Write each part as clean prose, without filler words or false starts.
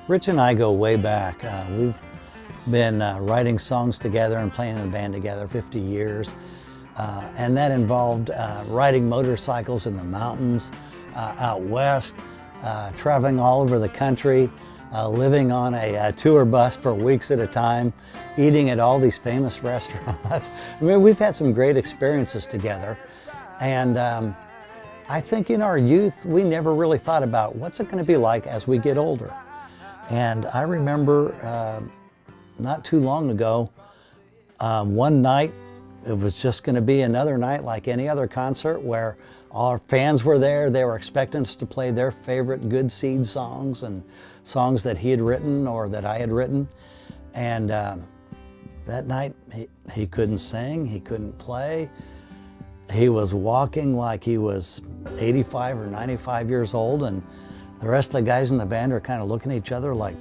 Rich and I go way back. We've been writing songs together and playing in a band together 50 years. And that involved riding motorcycles in the mountains out west, traveling all over the country, living on a tour bus for weeks at a time, eating at all these famous restaurants. I mean, we've had some great experiences together. And I think in our youth, we never really thought about what's it going to be like as we get older. And I remember not too long ago, one night, it was just going to be another night like any other concert where all our fans were there. They were expecting us to play their favorite Good Seed songs and songs that he had written or that I had written. And that night, he couldn't sing, he couldn't play. He was walking like he was 85 or 95 years old, and the rest of the guys in the band are kind of looking at each other like,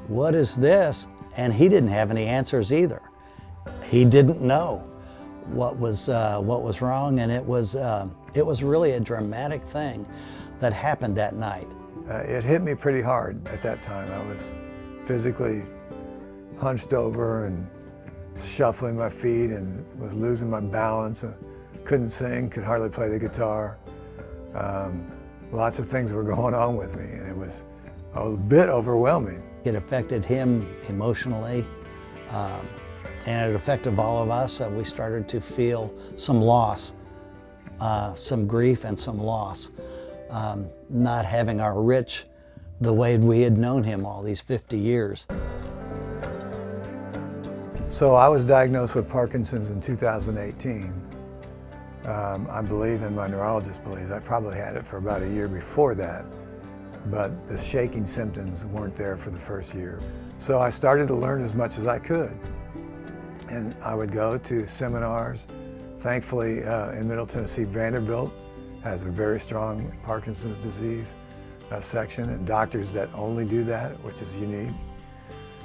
what is this? And he didn't have any answers either. He didn't know what was wrong, and it was really a dramatic thing that happened that night. It hit me pretty hard at that time. I was physically hunched over and shuffling my feet and was losing my balance. Couldn't sing, could hardly play the guitar. Lots of things were going on with me, and it was a bit overwhelming. It affected him emotionally, and it affected all of us. We started to feel some loss, some grief and some loss, not having our Rich the way we had known him all these 50 years. So I was diagnosed with Parkinson's in 2018. I believe, and my neurologist believes, I probably had it for about a year before that, but the shaking symptoms weren't there for the first year. So I started to learn as much as I could. And I would go to seminars. Thankfully, in Middle Tennessee, Vanderbilt has a very strong Parkinson's disease section, and doctors that only do that, which is unique.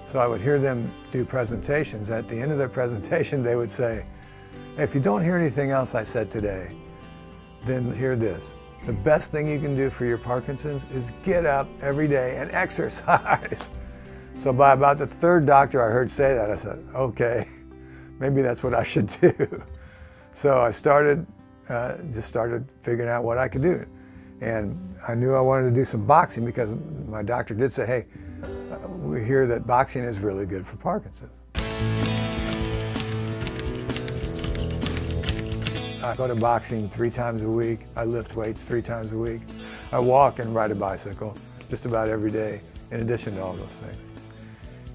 So I would hear them do presentations. At the end of their presentation, they would say, if you don't hear anything else I said today, then hear this. The best thing you can do for your Parkinson's is get up every day and exercise. So by about the third doctor I heard say that, I said, okay, maybe that's what I should do. So I just started figuring out what I could do. And I knew I wanted to do some boxing because my doctor did say, hey, we hear that boxing is really good for Parkinson's. I go to boxing 3 times a week. I lift weights 3 times a week. I walk and ride a bicycle just about every day, in addition to all those things.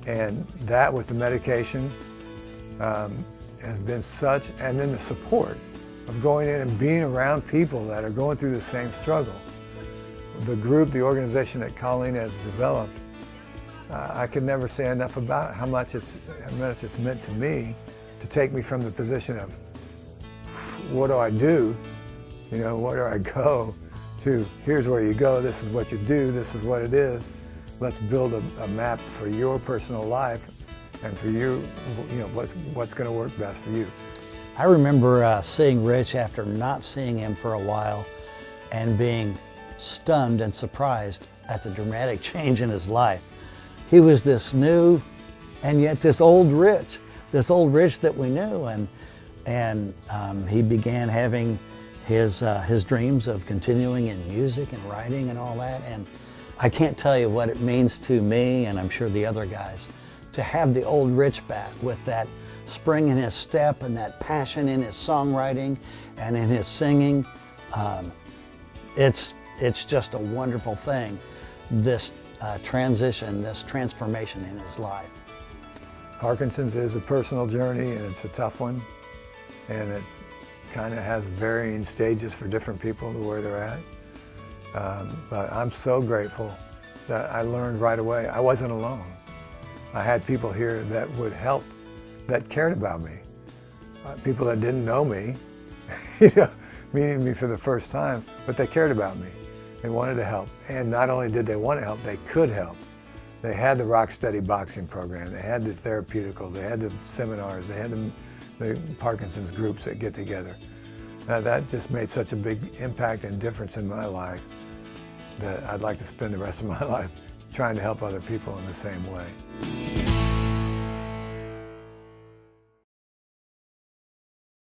And that with the medication has been such, and then the support of going in and being around people that are going through the same struggle. The group, the organization that Colleen has developed, I could never say enough about how much it's meant to me to take me from the position of what do I do, where do I go, to here's where you go, this is what you do, this is what it is. Let's build a map for your personal life and for you, what's going to work best for you. I remember seeing Rich after not seeing him for a while and being stunned and surprised at the dramatic change in his life. He was this new and yet this old Rich that we knew, and he began having his dreams of continuing in music and writing and all that. And I can't tell you what it means to me, and I'm sure the other guys, to have the old Rich back with that spring in his step and that passion in his songwriting and in his singing. It's just a wonderful thing, this transition, this transformation in his life. Parkinson's is a personal journey, and it's a tough one, and it kind of has varying stages for different people to where they're at. But I'm so grateful that I learned right away I wasn't alone. I had people here that would help, that cared about me. People that didn't know me, meeting me for the first time, but they cared about me. They wanted to help. And not only did they want to help, they could help. They had the Rock Steady boxing program, they had the therapeutical, they had the seminars, they had the Parkinson's groups that get together. That just made such a big impact and difference in my life that I'd like to spend the rest of my life trying to help other people in the same way.